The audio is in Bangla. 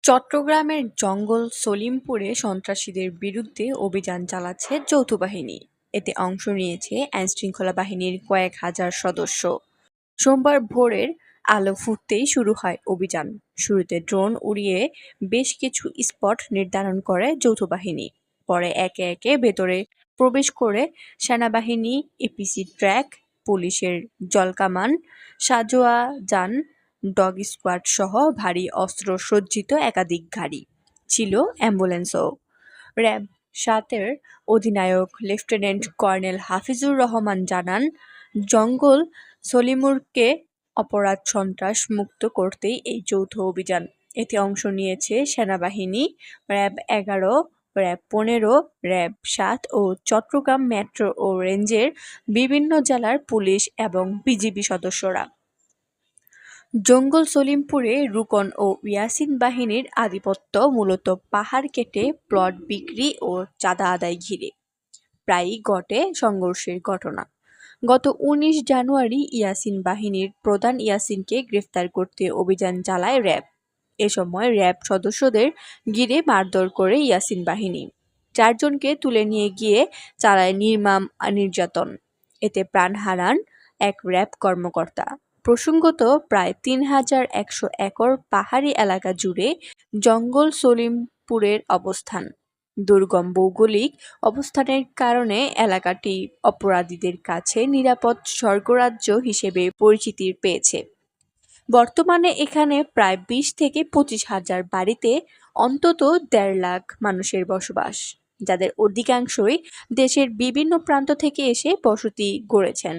চট্টগ্রামের জঙ্গল সলিমপুরে সন্ত্রাসীদের বিরুদ্ধে অভিযান চালাচ্ছে যৌথ বাহিনী। এতে অংশ নিয়েছে আইনশৃঙ্খলা বাহিনীর কয়েক হাজার সদস্য। সোমবার ভোরের আলো ফুটতেই শুরু হয় অভিযান। শুরুতে ড্রোন উড়িয়ে বেশ কিছু স্পট নির্ধারণ করে যৌথ বাহিনী। পরে একে একে ভেতরে প্রবেশ করে সেনাবাহিনী, এপিসি ট্র্যাক, পুলিশের জলকামান, সাঁজোয়া যান, ডগ স্কোয়াড সহ ভারী অস্ত্র সজ্জিত একাধিক গাড়ি ছিল, অ্যাম্বুলেন্সও। র্যাব ৭-এর অধিনায়ক লেফটেন্যান্ট কর্নেল হাফিজুর রহমান জানান, জঙ্গল সলিমুরকে অপরাধ সন্ত্রাস মুক্ত করতেই এই যৌথ অভিযান। এতে অংশ নিয়েছে সেনাবাহিনী, র্যাব ১১, র্যাব ১৫, র্যাব ৭ ও চট্টগ্রাম মেট্রো ও রেঞ্জের বিভিন্ন জেলার পুলিশ এবং বিজিবি সদস্যরা। জঙ্গল সলিমপুরে রুকন ও ইয়াসিন বাহিনীর আধিপত্য মূলত পাহাড় কেটে প্লট বিক্রি ও চাঁদা আদায় ঘিরে। প্রায়ই ঘটে সংঘর্ষের ঘটনা। গত ১৯ জানুয়ারি ইয়াসিন বাহিনীর প্রধান ইয়াসিনকে গ্রেফতার করতে অভিযান চালায় র্যাব। এ সময় র্যাব সদস্যদের ঘিরে মারধর করে ইয়াসিন বাহিনী। ৪ জনকে তুলে নিয়ে গিয়ে চালায় নির্মম নির্যাতন। এতে প্রাণ হারান এক র্যাব কর্মকর্তা। প্রসঙ্গত, প্রায় ৩,১০০ একর পাহাড়ি এলাকা জুড়ে জঙ্গল সলিমপুরের অবস্থান। দুর্গম ভৌগোলিক অবস্থানের কারণে এলাকাটি অপরাধীদের কাছে নিরাপদ স্বর্গরাজ্য হিসেবে পরিচিতি পেয়েছে। বর্তমানে এখানে প্রায় ২০ থেকে ২৫ হাজার বাড়িতে অন্তত ১.৫ লাখ মানুষের বসবাস, যাদের অধিকাংশই দেশের বিভিন্ন প্রান্ত থেকে এসে বসতি গড়েছেন।